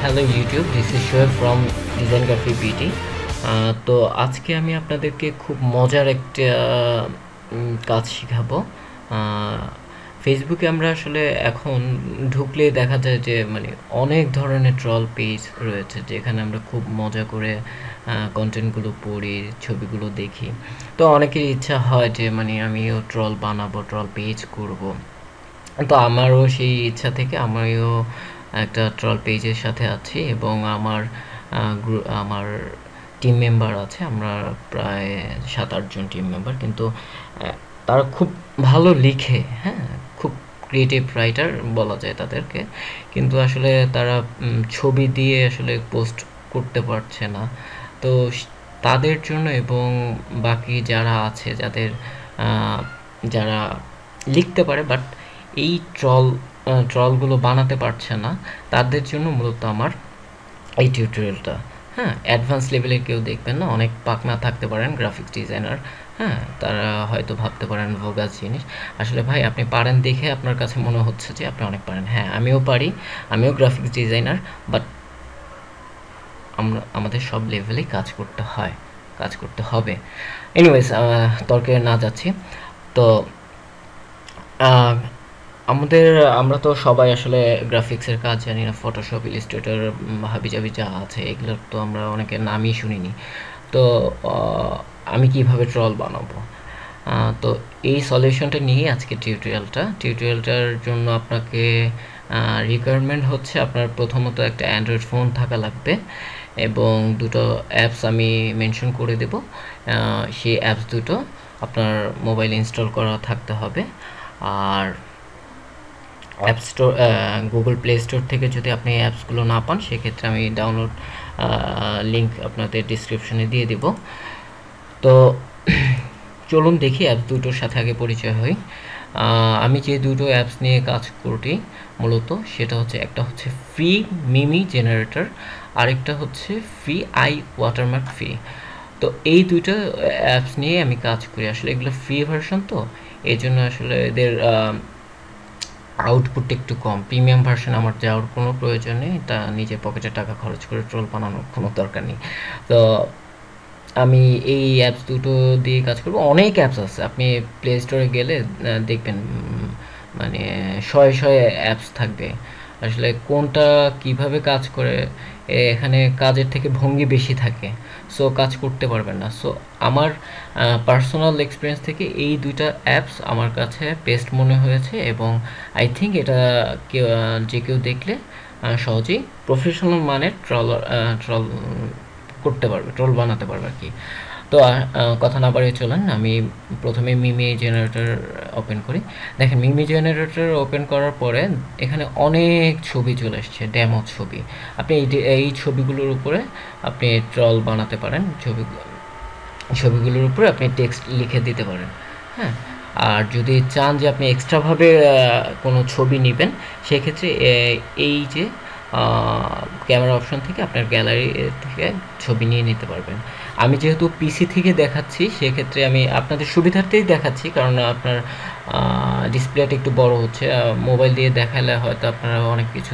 Hello YouTube, this is Shoaib from design graphy BT. তো আজকে আমি আপনাদেরকে খুব মজার একটা কাজ শেখাবো। ফেসবুকে আমরা আসলে এখন ঢুকলে দেখা যায় যে মানে অনেক ধরনের ট্রল পেজ রয়েছে, যেখানে আমরা খুব মজা করে কন্টেন্টগুলো পড়ি, ছবিগুলো দেখি। তো অনেকের ইচ্ছা হয় যে মানে আমিও ট্রল বানাবো, ট্রল পেজ করব। তো আমারও সেই ইচ্ছা থেকে আমিও একটা ট্রল পেজের সাথে আছি, এবং আমার টিম মেম্বার আছে। আমরা প্রায় 7-8 জন টিম মেম্বার, কিন্তু তারা খুব ভালো লিখে, হ্যাঁ, খুব ক্রিয়েটিভ রাইটার বলা যায় তাদেরকে। কিন্তু আসলে তারা ছবি দিয়ে আসলে পোস্ট করতে পারছে না। তো তাদের জন্য এবং বাকি যারা আছে, যারা লিখতে পারে বাট এই ট্রলগুলো বানাতে পারছে না, তাদের জন্য মূলত আমার এই টিউটোরিয়ালটা। হ্যাঁ, অ্যাডভান্স লেভেলের কেউ দেখবেন না, অনেক পাকনা থাকতে পারেন গ্রাফিক্স ডিজাইনার। হ্যাঁ, তারা হয়তো ভাবতে পারেন ভোগাস জিনিস। আসলে ভাই, আপনি পারেন দেখে আপনার কাছে মনে হচ্ছে যে আপনি অনেক পারেন। হ্যাঁ, আমিও পারি, আমিও গ্রাফিক্স ডিজাইনার, বাট আমাদের সব লেভেলেই কাজ করতে হয়, কাজ করতে হবে। এনিওয়েজ, তর্কে না যাচ্ছি। তো আহ, আমরা তো সবাই আসলে গ্রাফিক্সের কাজ জানি না। ফটোশপ, ইলাস্ট্রেটর, হাবিজাবি যা আছে এগুলোর তো আমরা অনেকের নামই শুনিনি। তো আমি কিভাবে ট্রল বানাবো, তো এই সলিউশনটা নিয়ে আজকে টিউটোরিয়ালটার জন্য আপনাকে রিকোয়ারমেন্ট হচ্ছে আপনার প্রথমত একটা অ্যান্ড্রয়েড ফোন থাকা লাগবে, এবং দুটো অ্যাপস আমি মেনশন করে দেব। সেই অ্যাপস দুটো আপনার মোবাইল ইনস্টল করা থাকতে হবে। আর app store, Google play store থেকে যদি আপনি এই অ্যাপসগুলো না পান, সেক্ষেত্রে আমি ডাউনলোড লিঙ্ক আপনাদের ডিসক্রিপশনে দিয়ে দেব। তো চলুন দেখি অ্যাপস দুটোর সাথে আগে পরিচয় হই। আমি যে দুটো অ্যাপস নিয়ে কাজ করি মূলত, সেটা হচ্ছে, একটা হচ্ছে ফ্রি মিমি জেনারেটর, আরেকটা হচ্ছে ফ্রি আই ওয়াটারমার্ক ফ্রি। তো এই দুটো অ্যাপস নিয়ে আমি কাজ করি। আসলে এগুলো ফ্রি ভার্সন, তো এই জন্য আসলে এদের আউটপুটটা একটু কম। প্রিমিয়াম ভার্সন আমার যাওয়ার কোনো প্রয়োজন নেই, তা নিজের পকেটে টাকা খরচ করে ট্রোল বানানোর কোনো দরকার নেই। তো আমি এই অ্যাপস দুটো দিয়ে কাজ করব। অনেক অ্যাপস আছে, আপনি প্লে স্টোরে গেলে দেখবেন মানে শয়ে শয়ে অ্যাপস থাকবে। আসলে কোনটা কিভাবে কাজ করে, এখানে কাজের থেকে ভঙ্গি বেশি থাকে, সো কাজ করতে পারবেন না। সো আমার পার্সোনাল এক্সপিরিয়েন্স থেকে এই দুইটা অ্যাপস আমার কাছে বেস্ট মনে হয়েছে, এবং আই থিঙ্ক এটা যে কেউ দেখলে সহজেই প্রফেশনাল মানের ট্রল করতে পারবে, ট্রল বানাতে পারবে আর কি। তো কথা না বাড়িয়ে চলেন, আমি প্রথমে মিমি জেনারেটর ওপেন করি। দেখেন, মিমি জেনারেটর ওপেন করার পরে এখানে অনেক ছবি চলে আসছে, ডেমো ছবি। আপনি এই ছবিগুলোর উপরে আপনি ট্রল বানাতে পারেন। ছবিগুলোর উপরে আপনি টেক্সট লিখে দিতে পারেন। হ্যাঁ, আর যদি চান যে আপনি এক্সট্রাভাবে কোনো ছবি নেবেন, সেক্ষেত্রে এই যে ক্যামেরা অপশন থেকে আপনার গ্যালারি থেকে ছবি নিয়ে নিতে পারবেন। আমি যেহেতু পিসি থেকে দেখাচ্ছি, সেক্ষেত্রে আমি আপনাদের সুবিধার্থেই দেখাচ্ছি, কারণ আপনার ডিসপ্লেটা একটু বড় হচ্ছে। মোবাইল দিয়ে দেখালে হয়তো আপনারা অনেক কিছু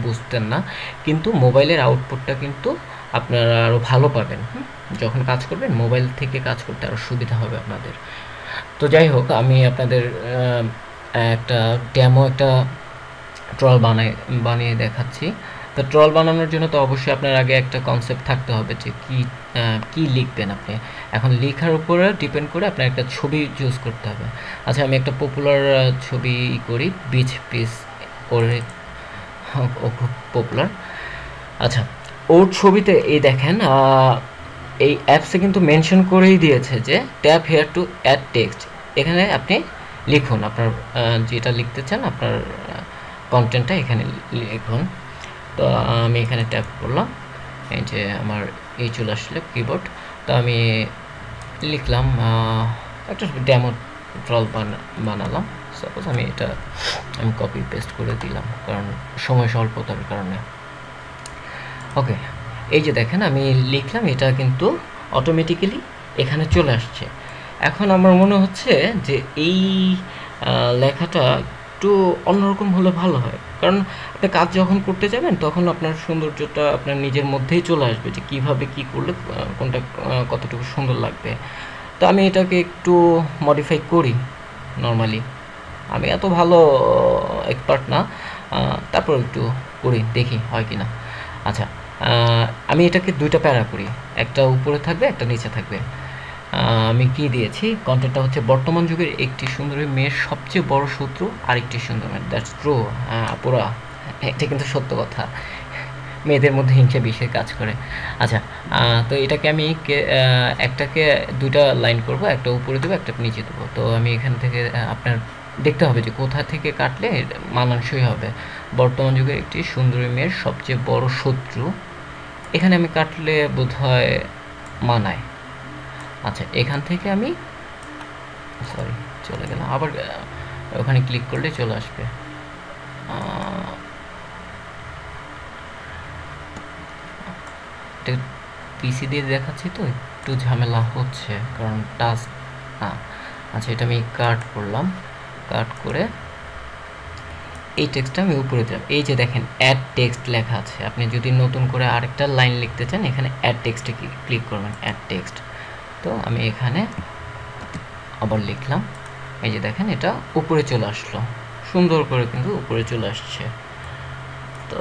বুঝতেন না, কিন্তু মোবাইলের আউটপুটটা কিন্তু আপনারা আরও ভালো পাবেন। যখন কাজ করবেন, মোবাইল থেকে কাজ করতে আরও সুবিধা হবে আপনাদের। তো যাই হোক, আমি আপনাদের একটা একটা ট্রল বানিয়ে দেখাচ্ছি। তো ট্রল বানানোর জন্য তো অবশ্যই আপনার আগে একটা কনসেপ্ট থাকতে হবে যে কি লিখবেন আপনি। এখন লেখার উপরে ডিপেন্ড করে আপনার একটা ছবি চুজ করতে হবে। আচ্ছা, আমি একটা পপুলার ছবি করি, বিচ পিস করে, ও খুব পপুলার। আচ্ছা, ওর ছবিতে এই দেখেন, এই অ্যাপসে কিন্তু মেনশন করেই দিয়েছে যে tap here to add text. এখানে আপনি লিখুন আপনার যেটা লিখতে চান, আপনার কন্টেন্টটা এখানে লিখুন। তো আমি এখানে ট্যাপ করলাম, এই যে আমার এই চলে আসলে কিবোর্ড। তো আমি লিখলাম একটা ডেমো ট্রল বানালাম। সাপোজ আমি কপি পেস্ট করে দিলাম, কারণ সময় স্বল্পতার কারণে। ওকে, এই যে দেখেন আমি লিখলাম, এটা কিন্তু অটোমেটিক্যালি এখানে চলে আসছে। এখন আমার মনে হচ্ছে যে এই লেখাটা একটু অন্যরকম হলে ভালো হয়, কারণ আপনি কাজ যখন করতে যাবেন তখন আপনার সৌন্দর্যটা আপনার নিজের মধ্যেই চলে আসবে যে কীভাবে কী করলে কোনটা কতটুকু সুন্দর লাগবে। তো আমি এটাকে একটু মডিফাই করি নর্মালি। আমি এত ভালো এক্সপার্ট না, তারপর একটু করি, দেখি হয় কি না। আচ্ছা, আমি এটাকে দুইটা প্যারা করি, একটা উপরে থাকবে একটা নিচে থাকবে। আমি কি দিয়েছি, কন্টেন্টটা হচ্ছে বর্তমান যুগের একটি সুন্দরী মেয়ের সবচেয়ে বড় শত্রু আরেকটি সুন্দর মেয়ে। That's true. পুরা এটা কিন্তু সত্য কথা, মেয়েদের মধ্যে হিংসা বিষয়ে কাজ করে। আচ্ছা, তো এটাকে আমি একটাকে দুইটা লাইন করব, একটা উপরে দেবো একটা নিচে দেবো। তো আমি এখান থেকে আপনার দেখতে হবে যে কোথা থেকে কাটলে মানানসই হবে। বর্তমান যুগের একটি সুন্দরী মেয়ের সবচেয়ে বড় শত্রু, এখানে আমি কাটলে বোধহয় মানায়। আচ্ছা, এখান থেকে আমি সরি চলে গেলাম আবার, ওখানে ক্লিক করলে চলে আসবে। এটা পিসি দিয়ে দেখাচ্ছি তো একটু ঝামেলা হচ্ছে, কারণ টাচ না। আচ্ছা, এটা আমি কাট করলাম, কাট করে এই টেক্সটটা আমি উপরে দিলাম। এই যে দেখেন অ্যাড টেক্সট লেখা আছে, আপনি যদি নতুন করে আরেকটা লাইন লিখতে চান এখানে অ্যাড টেক্সটে ক্লিক করবেন, অ্যাড টেক্সট। তো আমি এখানে আবার লিখলাম, এই যে দেখেন এটা উপরে চলে আসলো, সুন্দর করে কিন্তু উপরে চলে আসছে। তো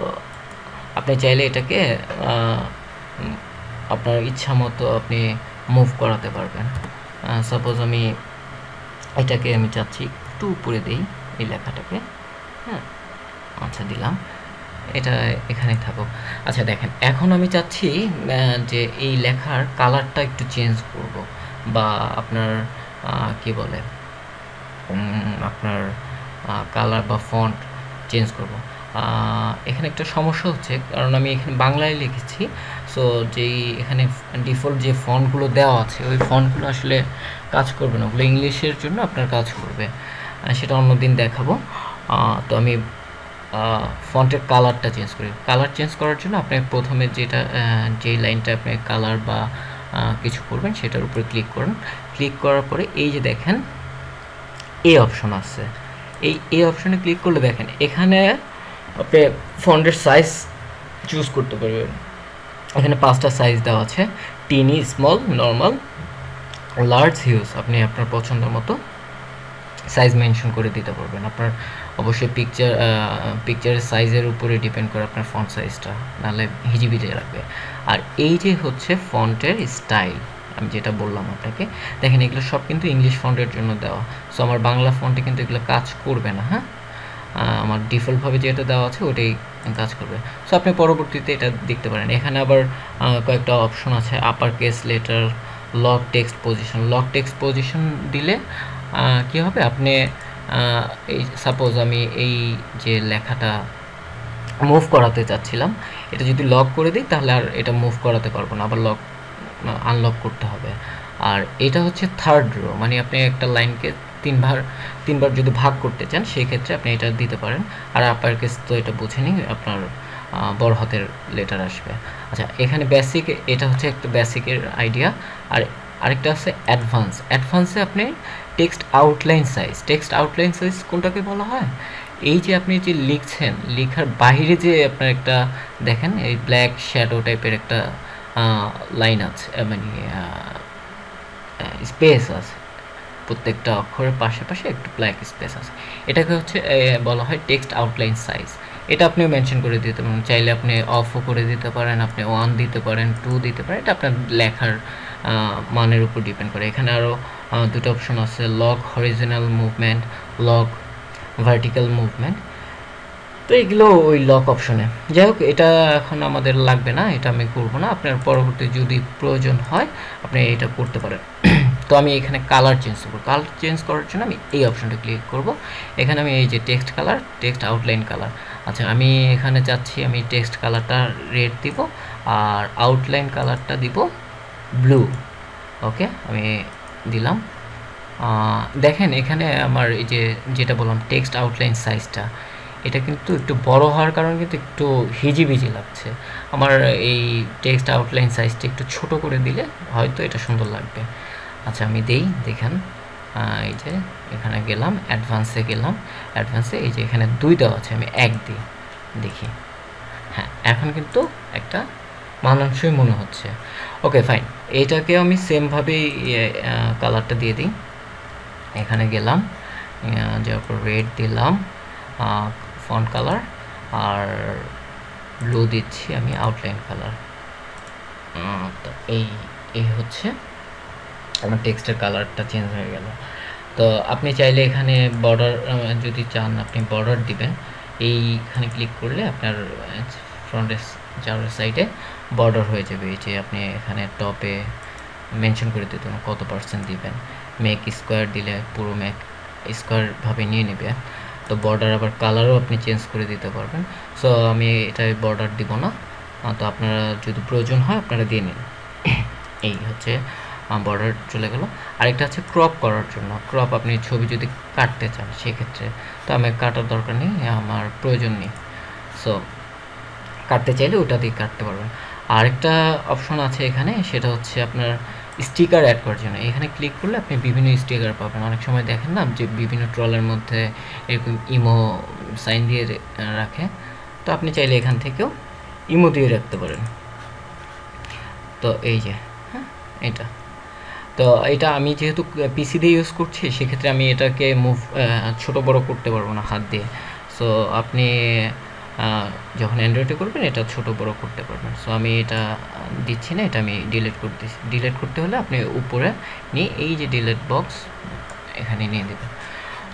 আপনি চাইলে এটাকে আপনার ইচ্ছা মতো আপনি মুভ করাতে পারবেন। সাপোজ আমি এটাকে আমি চাচ্ছি একটু উপরে দিই এই লেখাটাকে, হ্যাঁ আচ্ছা দিলাম, এটা এখানে থাকুক। আচ্ছা দেখেন, এখন আমি চাচ্ছি যে এই লেখার কালারটা একটু চেঞ্জ করব, বা আপনার কি বলে আপনার কালার বা ফন্ট চেঞ্জ করব। এখানে একটা সমস্যা হচ্ছে, কারণ আমি এখানে বাংলায় লিখেছি। সো যেই এখানে ডিফল্ট যে ফন্টগুলো দেওয়া আছে ওই ফন্টগুলো আসলে কাজ করবে না, ওগুলো ইংলিশের জন্য আপনার কাজ করবে, সেটা অন্যদিন দেখাবো। তো আমি ফন্টের কালারটা চেঞ্জ করি। কালার চেঞ্জ করার জন্য আপনি প্রথমে যেই লাইনটা আপনি কালার বা কিছু করবেন সেটার উপরে ক্লিক করুন। ক্লিক করার পরে এই যে দেখেন এই অপশন আছে, এই অপশনে ক্লিক করলে দেখেন এখানে আপনি ফন্টের সাইজ চুজ করতে পারবেন। এখানে 5টা সাইজ দেওয়া আছে, টিনি, স্মল, নর্মাল, লার্জ, হিউজ। আপনি আপনার পছন্দ মতো সাইজ মেনশন করে দিতে পারবেন। আপনার অবশ্যই পিকচারের সাইজের উপরে ডিপেন্ড করে আপনার ফন্ট সাইজটা, নাহলে হিজিবিজি লাগবে। আর এই যে হচ্ছে ফন্টের স্টাইল, আমি যেটা বললাম আপনাকে, দেখেন এগুলো সব কিন্তু ইংলিশ ফন্টের জন্য দেওয়া। সো আমার বাংলা ফন্টে কিন্তু এগুলো কাজ করবে না। হ্যাঁ, আমার ডিফল্টভাবে যেটা দেওয়া আছে ওটাই কাজ করবে। সো আপনি পরবর্তীতে এটা দেখতে পারেন। এখানে আবার কয়েকটা অপশন আছে, upper case letter, lock text position. Lock text position দিলে কী হবে, আপনি এই সাপোজ আমি এই যে লেখাটা মুভ করাতে চাচ্ছিলাম, এটা যদি লক করে দিই তাহলে আর এটা মুভ করাতে পারবো না, আবার আনলক করতে হবে। আর এটা হচ্ছে থার্ড রো, মানে আপনি একটা লাইনকে তিনবার যদি ভাগ করতে চান সেই ক্ষেত্রে আপনি এটা দিতে পারেন। আর আপার কেস তো এটা বুঝেনি, আপনার বড় হাতের লেটার আসবে। আচ্ছা, এখানে বেসিক, এটা হচ্ছে একটা বেসিকের আইডিয়া। আর আরেকটা আছে অ্যাডভান্স। অ্যাডভান্সে আপনি টেক্সট আউটলাইন সাইজ কোনটাকে বলা হয়, এই যে আপনি যে লিখছেন, লেখার বাইরে যে আপনার একটা দেখেন এই ব্ল্যাক শ্যাডো টাইপের একটা লাইন আছে, মানে স্পেস আছে, প্রত্যেকটা অক্ষরের পাশে একটু ব্ল্যাক স্পেস আছে, এটাকে হচ্ছে বলা হয় টেক্সট আউটলাইন সাইজ। এটা আপনিও মেনশন করে দিতে পারেন, চাইলে আপনি অফও করে দিতে পারেন, আপনি 1 দিতে পারেন, 2 দিতে পারেন, এটা আপনার লেখার মানের উপর ডিপেন্ড করে। এখানে আরও দুটো অপশন আছে, lock horizontal movement, lock vertical movement. তো এগুলো ওই লক অপশনে। যাই হোক, এটা এখন আমাদের লাগবে না, এটা আমি করবো না। আপনার পরবর্তী যদি প্রয়োজন হয় আপনি এটা করতে পারেন। তো আমি এখানে কালার চেঞ্জ করবো। কালার চেঞ্জ করার জন্য আমি এই অপশনটা ক্লিক করব। এখানে আমি এই যে text colour, text outline colour, আচ্ছা আমি এখানে চাচ্ছি আমি টেক্সট কালারটা রেড দিব আর আউটলাইন কালারটা দিব ব্লু। ওকে, আমি দিলাম। দেখেন এখানে আমার এই যেটা বললাম টেক্সট আউটলাইন সাইজটা, এটা কিন্তু একটু বড় হওয়ার কারণে কিন্তু একটু হিজিবিজি লাগছে। আমার এই টেক্সট আউটলাইন সাইজটা একটু ছোট করে দিলে হয়তো এটা সুন্দর লাগবে। আচ্ছা আমি দেখেন এই যে এখানে গেলাম, অ্যাডভান্সে গেলাম, অ্যাডভান্সে এই যে এখানে 2 দেওয়া আছে, আমি 1 দিই, দেখি হ্যাঁ এখন কিন্তু একটা মানানসই মনে হচ্ছে। ওকে ফাইন, এইটাকেও আমি সেমভাবেই কালারটা দিয়ে দিই। এখানে গেলাম, যাওয়ার পর রেড দিলাম ফন্ট কালার, আর ব্লু দিচ্ছি আমি আউটলাইন কালার। তো এই এই হচ্ছে আমার টেক্সটের কালারটা চেঞ্জ হয়ে গেল। তো আপনি চাইলে এখানে বর্ডার যদি চান আপনি বর্ডার দিবেন, এইখানে ক্লিক করলে আপনার ফ্রন্টের চারের সাইডে বর্ডার হয়ে যাবে। এই যে আপনি এখানে টপে মেনশন করে দিতে কত পার্সেন্ট দিবেন, মেক স্কোয়ার দিলে পুরো মেক স্কোয়ারভাবে নিয়ে নেবে। তো বর্ডার আবার কালারও আপনি চেঞ্জ করে দিতে পারবেন। সো আমি এটাই বর্ডার দিব না, তো আপনারা যদি প্রয়োজন হয় আপনারা দিয়ে নিন। এই হচ্ছে বর্ডার চলে গেল। আরেকটা আছে ক্রপ করার জন্য, ক্রপ আপনি ছবি যদি কাটতে চান সেক্ষেত্রে, তো আমি কাটার দরকার নেই, আমার প্রয়োজন নেই। সো কাটতে চাইলে ওটা দিয়ে কাটতে পারবেন। আরেকটা অপশন আছে এখানে, সেটা হচ্ছে আপনার স্টিকার অ্যাড করার জন্য। এখানে ক্লিক করলে আপনি বিভিন্ন স্টিকার পাবেন। অনেক সময় দেখেন না যে বিভিন্ন ট্রলের মধ্যে এরকম ইমো সাইন দিয়ে রাখে, তো আপনি চাইলে এখান থেকেও ইমো দিয়ে রাখতে পারেন। তো এই যে হ্যাঁ এটা, তো এটা আমি যেহেতু পিসি দিয়ে ইউজ করছি সেক্ষেত্রে আমি এটাকে ছোট বড় করতে পারবো না হাত দিয়ে। সো আপনি যখন অ্যান্ড্রয়েডে করবেন এটা ছোট বড় করতে পারবেন। সো আমি এটা দিচ্ছি না, এটা আমি ডিলিট করতেছি। ডিলিট করতে হলে আপনি উপরে নিয়ে এই যে ডিলিট বক্স এখানে নিয়ে দেবেন।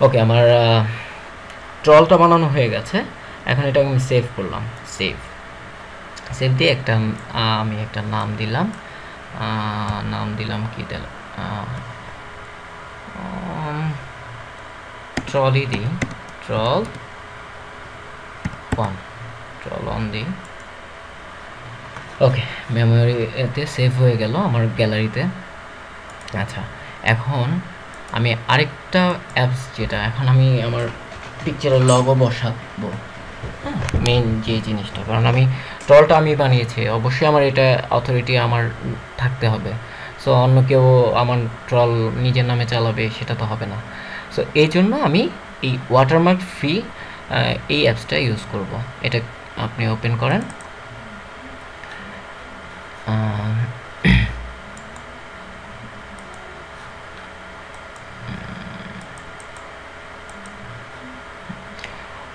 ওকে, আমার ট্রলটা বানানো হয়ে গেছে। এখন এটা আমি সেভ করলাম, সেভ দিয়ে আমি একটা নাম দিলাম, কি দিলাম, ট্রলি দিই, ট্রল 1 দিই। ওকে, মেমোরিতে সেভ হয়ে গেল আমার গ্যালারিতে। আচ্ছা, এখন আমি আরেকটা অ্যাপস, যেটা এখন আমি আমার পিকচারের লগো বসাবো, হ্যাঁ মেইন যে জিনিসটা, কারণ আমি ট্রলটা আমি বানিয়েছি, অবশ্যই আমার এটা অথরিটি আমার থাকতে হবে। সো অন্য কেউ আমার ট্রল নিজের নামে চালাবে সেটা তো হবে না। সো এই জন্য আমি এই ওয়াটারমার্ক ফ্রি এই অ্যাপসটা ইউজ করব। এটা আপনি ওপেন করেন,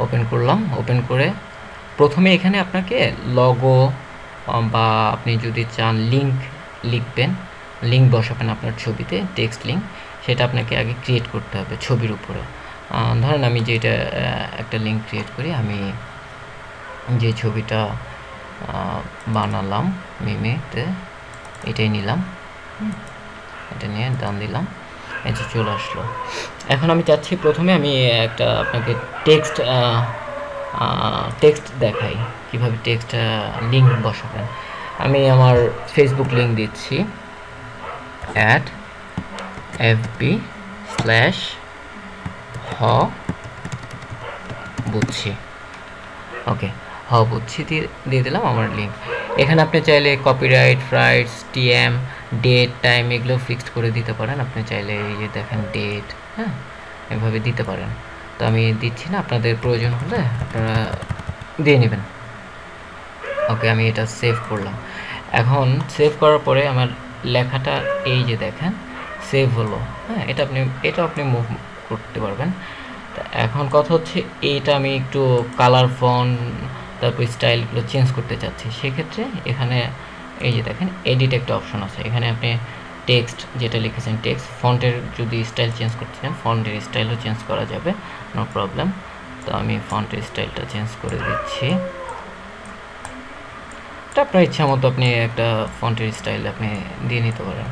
ওপেন করলাম। ওপেন করে প্রথমে এখানে আপনাকে লগো বা আপনি যদি চান লিখবেন, লিঙ্ক বসাবেন আপনার ছবিতে, টেক্সট লিঙ্ক, সেটা আপনাকে আগে ক্রিয়েট করতে হবে ছবির উপরে। ধরেন আমি যেটা একটা লিঙ্ক ক্রিয়েট করি, আমি যে ছবিটা বানালাম মিমেতে এটাই নিলাম, এটা নিয়ে ডান দিলাম, এই যে চলে আসলো। এখন আমি চাচ্ছি প্রথমে আমি একটা আপনাকে টেক্সট দেখাই কীভাবে টেক্সট লিঙ্ক বসাবেন। আমি আমার ফেসবুক লিঙ্ক দিচ্ছি, @fb/বুঝছি। ওকে, বুঝছি দিয়ে দিলাম আমার লিঙ্ক। এখানে আপনি চাইলে copyright, rights, TM, date, time এগুলো ফিক্সড করে দিতে পারেন। আপনি চাইলে এই যে দেখেন ডেট, হ্যাঁ এভাবে দিতে পারেন। তো আমি দিচ্ছি না, আপনাদের প্রয়োজন হলে আপনারা দিয়ে নেবেন। ওকে, আমি এটা সেভ করলাম। এখন সেভ করার পরে আমার লেখাটা এই যে দেখেন সেভ হলো, হ্যাঁ এটা আপনি মুভ করতে পারবেন। এখন কথা হচ্ছে এইটা আমি একটু কালার, ফন্ট, তারপর স্টাইলগুলো চেঞ্জ করতে চাচ্ছি। সেক্ষেত্রে এখানে এই যে দেখেন এডিট একটা অপশন আছে, এখানে আপনি টেক্সট যেটা লিখেছেন টেক্সট, ফন্টের যদি স্টাইল চেঞ্জ করতে চান ফন্টের স্টাইলও চেঞ্জ করা যাবে, নো প্রবলেম। তো আমি ফন্টের স্টাইলটা চেঞ্জ করে দিচ্ছি। এটা আপনার ইচ্ছা মতো আপনি একটা ফন্টের স্টাইল আপনি দিয়ে নিতে পারেন,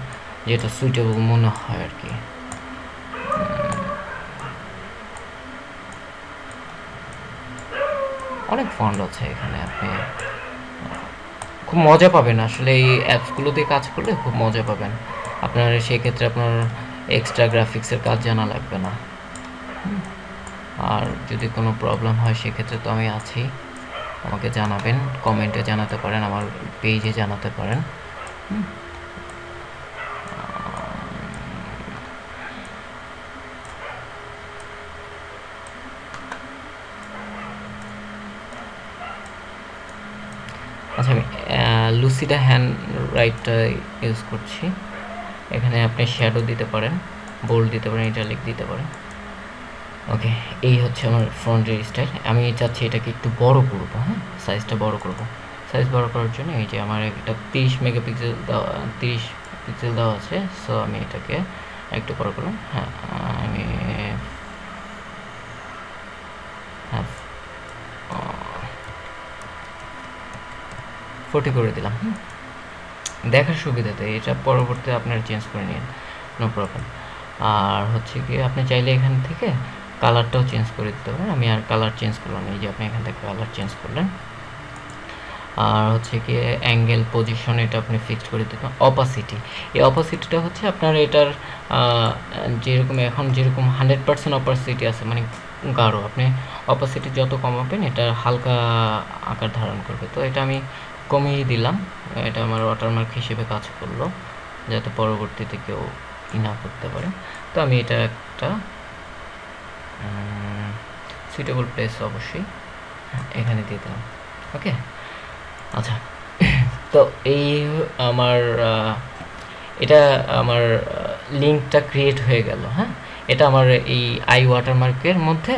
যেটা সুইটেবল মনে হয় আর কি। অনেক ফন্ট আছে এখানে, আপনি খুব মজা পাবেন আসলে এই অ্যাপসগুলো দিয়ে কাজ করলে খুব মজা পাবেন। আপনার সেক্ষেত্রে আপনার এক্সট্রা গ্রাফিক্সের কাজ জানা লাগবে না। আর যদি কোনো প্রবলেম হয় সেক্ষেত্রে তো আমি আছি, আমাকে জানাবেন, কমেন্টে জানাতে পারেন, আমার পেজে জানাতে পারেন। আচ্ছা, আমি লুসিডা হ্যান্ড রাইটটা ইউজ করছি। এখানে আপনি শ্যাডো দিতে পারেন, বোল্ড দিতে পারেন, ইটালিক দিতে পারেন। ওকে, এই হচ্ছে আমার ফ্রন্টের স্টাইল। আমি চাচ্ছি এটাকে একটু বড় করব, হ্যাঁ, সাইজটা বড় করব। সাইজ বড় করার জন্য এই যে আমার একটা 30 মেগাপিক্সেল দেওয়া, 30 পিক্সেল দেওয়া আছে। সো আমি এটাকে একটু বড় করলাম। হ্যাঁ, আমি হ্যাঁ 40 করে দিলাম। দেখার সুবিধাতে এটা পরবর্তীতে আপনারা চেঞ্জ করে নিন, নো প্রবলেম। আর হচ্ছে কি আপনি চাইলে এখান থেকে কালারটাও চেঞ্জ করে দিতে পারেন। আমি আর কালার চেঞ্জ করলাম, এই যে আপনি এখান থেকে কালার চেঞ্জ করলেন। আর হচ্ছে কি অ্যাঙ্গেল, পজিশন এটা আপনি ফিক্সড করে দিতে পারেন। অপাসিটি, এই অপাসিটিটা হচ্ছে আপনার এটার যেরকম এখন যেরকম 100% অপাসিটি আছে, মানে গাঢ়, আপনি অপাসিটি যত কমাবেন এটা হালকা আকার ধারণ করবে। তো এটা আমি কমিয়ে দিলাম। এটা আমার ওয়াটারমার্ক হিসেবে কাজ করলো, যাতে পরবর্তীতে কেউ না করতে পারে। তো আমি এটা একটা সুইটেবল প্লেস অবশ্যই এখানে দিয়ে দিলাম। ওকে, আচ্ছা। তো এই আমার এটা আমার লিঙ্কটা ক্রিয়েট হয়ে গেল। হ্যাঁ, এটা আমার এই আই ওয়াটারমার্কের মধ্যে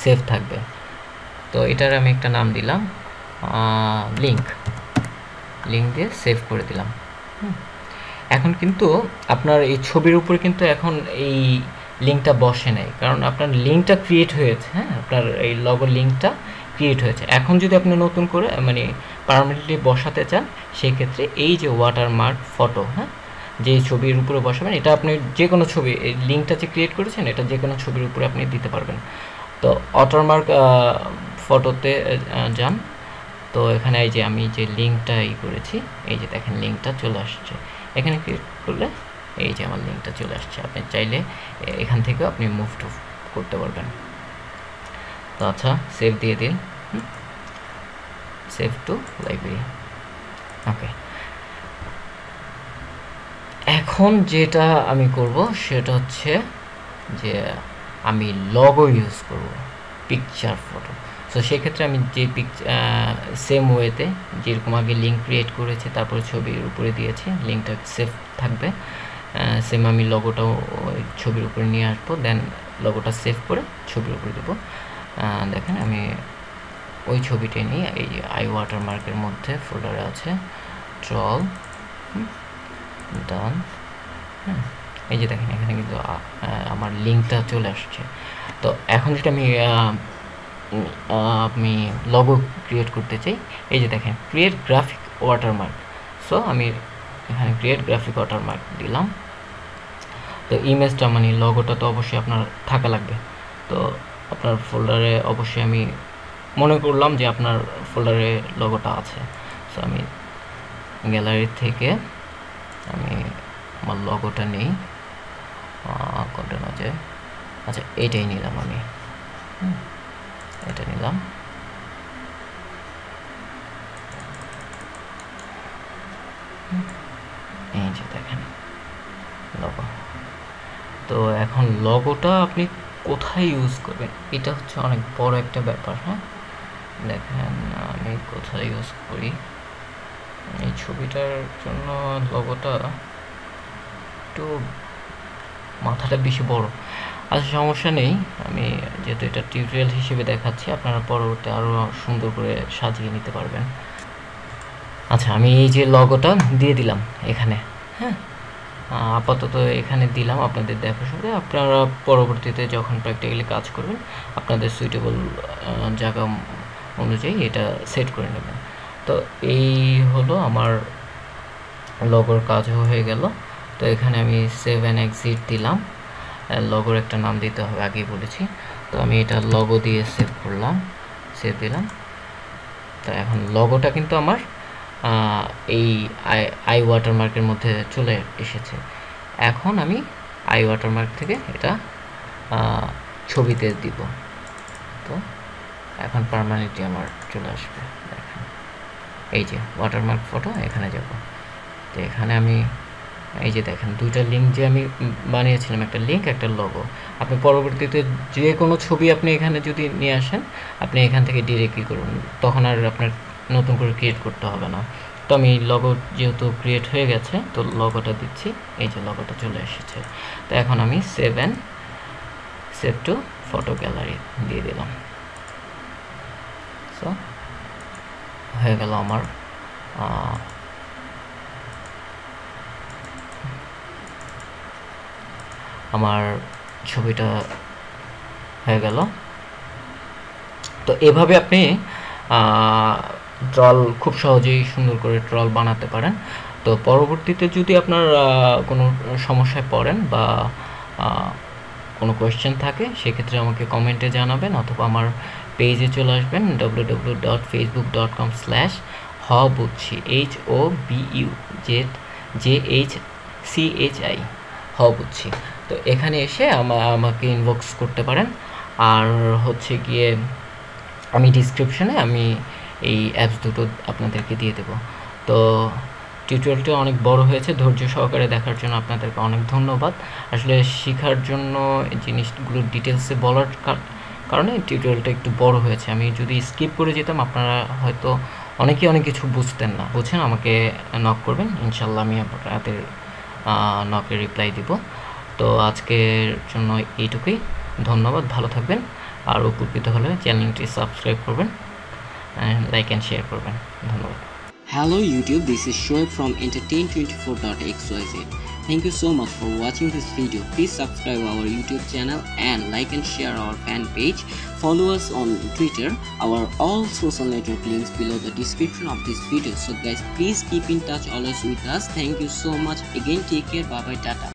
সেভ থাকবে। তো এটার আমি একটা নাম দিলাম লিঙ্ক দিয়ে সেভ করে দিলাম। এখন কিন্তু আপনার এই ছবির উপরে কিন্তু এখন এই লিঙ্কটা বসে নাই, কারণ আপনার লিঙ্কটা ক্রিয়েট হয়েছে। হ্যাঁ, আপনার এই লগো লিঙ্কটা ক্রিয়েট হয়েছে। এখন যদি আপনি নতুন করে মানে পার্মানেন্টলি বসাতে চান, সেই ক্ষেত্রে এই যে ওয়াটারমার্ক ফটো, হ্যাঁ, যে ছবির উপরে বসাবেন, এটা আপনি যে কোনো ছবি, এই লিঙ্কটা যে ক্রিয়েট করেছেন এটা যে কোনো ছবির উপরে আপনি দিতে পারবেন। তো ওয়াটারমার্ক ফটোতে যান। তো এখানে এই যে আমি যে লিঙ্কটা করেছি, এই যে দেখেন লিঙ্কটা চলে আসছে। এখানে ক্লিক করলে এই যে আমার লিঙ্কটা চলে আসছে। আপনি চাইলে এখান থেকেও আপনি মুভ টু করতে পারবেন। তো আচ্ছা, সেভ দিয়ে দিন, সেভ টু লাইব্রেরি। ওকে, এখন যেটা আমি করব সেটা হচ্ছে যে আমি লগো ইউজ করব, পিকচার ফটো। সো সেক্ষেত্রে আমি যে সেম ওয়েতে যেরকম আগে লিঙ্ক ক্রিয়েট করেছি, তারপরে ছবির উপরে দিয়েছি, লিঙ্কটা সেভ থাকবে। সেম আমি লগোটাও ছবির উপরে নিয়ে আসবো, দেন লগোটা সেভ করে ছবির উপরে দেবো। দেখেন আমি ওই ছবিটাই নিয়ে এই যে আই ওয়াটারমার্কের মধ্যে ফোল্ডারে আছে ট্রল ডান। হ্যাঁ, এই যে দেখেন এখানে কিন্তু আমার লিঙ্কটা চলে আসছে। তো এখন যেটা আমি লগো ক্রিয়েট করতে চাই, এই যে দেখেন ক্রিয়েট গ্রাফিক ওয়াটারমার্ক। সো আমি এখানে ক্রিয়েট গ্রাফিক ওয়াটারমার্ক দিলাম। তো ইমেজটা মানে লগোটা তো অবশ্যই আপনার থাকা লাগবে। তো আপনার ফোল্ডারে অবশ্যই আমি মনে করলাম যে আপনার ফোল্ডারে লগোটা আছে। সো আমি গ্যালারি থেকে আমি আমার লগোটা নেই, কোনটা না যায়, আচ্ছা এটাই নিলাম আমি, এটা নিলাম। এই যে দেখেন লগো। তো এখন লগোটা আপনি কোথায় ইউজ করবেন, এটা হচ্ছে অনেক বড় একটা ব্যাপার। হ্যাঁ, দেখেন আমি কোথায় ইউজ করি। এই ছবিটার জন্য লগোটা একটু মাথাটা বেশি বড়। আচ্ছা, সমস্যা নেই, আমি যেহেতু এটা টিউটোরিয়াল হিসেবে দেখাচ্ছি, আপনারা পরবর্তী আরও সুন্দর করে সাজিয়ে নিতে পারবেন। আচ্ছা, আমি এই যে লগোটা দিয়ে দিলাম এখানে। হ্যাঁ, আপাতত এখানে দিলাম আপনাদের দেখার সুবিধা। আপনারা পরবর্তীতে যখন প্র্যাকটিক্যালি কাজ করবেন, আপনাদের সুইটেবল জায়গা অনুযায়ী এটা সেট করে নেবেন। তো এই হলো আমার লগোর কাজও হয়ে গেল। তো এখানে আমি সেভ অ্যান্ড এক্সিট দিলাম। লগোর একটা নাম দিতে হবে, আগেই বলেছি। তো আমি এটা লগো দিয়ে সেভ করলাম, সেভ দিলাম। তো এখন লগোটা কিন্তু আমার এই আই ওয়াটারমার্কের মধ্যে চলে এসেছে। এখন আমি আই ওয়াটারমার্ক থেকে এটা ছবিতে দিব। তো এখন পার্মানেন্টলি আমার চলে আসবে। দেখেন এই যে ওয়াটারমার্ক ফটো, এখানে যাব। তো এখানে আমি এই যে দেখেন দুইটা লিঙ্ক যে আমি বানিয়েছিলাম, একটা লিঙ্ক একটা লগো। আপনি পরবর্তীতে যে কোনো ছবি আপনি এখানে যদি নিয়ে আসেন, আপনি এখান থেকে ডিরেক্টলি করুন, তখন আর আপনার নতুন করে ক্রিয়েট করতে হবে না। তো আমি লগো যেহেতু ক্রিয়েট হয়ে গেছে, তো লগোটা দিচ্ছি, এই যে লগোটা চলে এসেছে। তো এখন আমি সেভ টু ফটো গ্যালারি দিয়ে দিলাম। সো হয়ে গেল আমার ছবিটা হয়ে গেল। তো এভাবে আপনি ট্রল খুব সহজেই সুন্দর করে ট্রল বানাতে পারেন। তো পরবর্তীতে যদি আপনার কোনো সমস্যায় পড়েন বা কোনো কোয়েশ্চেন থাকে, সেক্ষেত্রে আমাকে কমেন্টে জানাবেন, অথবা আমার পেজে চলে আসবেন www.facebook.com/hobutchi HOBUJHCHI হবুচ্ছি। তো এখানে এসে আমাকে ইনবক্স করতে পারেন। আর হচ্ছে গিয়ে আমি ডিসক্রিপশনে আমি এই অ্যাপস দুটো আপনাদেরকে দিয়ে দেবো। তো টিউটোরিয়ালটা অনেক বড় হয়েছে, ধৈর্য সহকারে দেখার জন্য আপনাদেরকে অনেক ধন্যবাদ। আসলে শেখার জন্য জিনিসগুলো ডিটেলসে বলার কারণে টিউটোরিয়ালটা একটু বড় হয়েছে। আমি যদি স্কিপ করে যেতাম, আপনারা হয়তো অনেকে অনেক কিছু বুঝতেন না। বুঝছেন, আমাকে নক করবেন, ইনশাল্লাহ আমি আপনাদের নকে রিপ্লাই দিব। তো আজকের জন্য এইটুকুই, ধন্যবাদ, ভালো থাকবেন। আর উপকৃত হলে চ্যানেলটি সাবস্ক্রাইব করবেন, লাইক অ্যান্ড শেয়ার করবেন। ধন্যবাদ। Hello YouTube, this is Shoaib from entertain24.xyz. Thank you so much for watching this video. Please subscribe our YouTube channel and like and share our fan page. Follow us on Twitter. Our all social network links below the description of this video. So guys, please keep in touch always with us. Thank you so much. Again, take care. Bye bye, tata.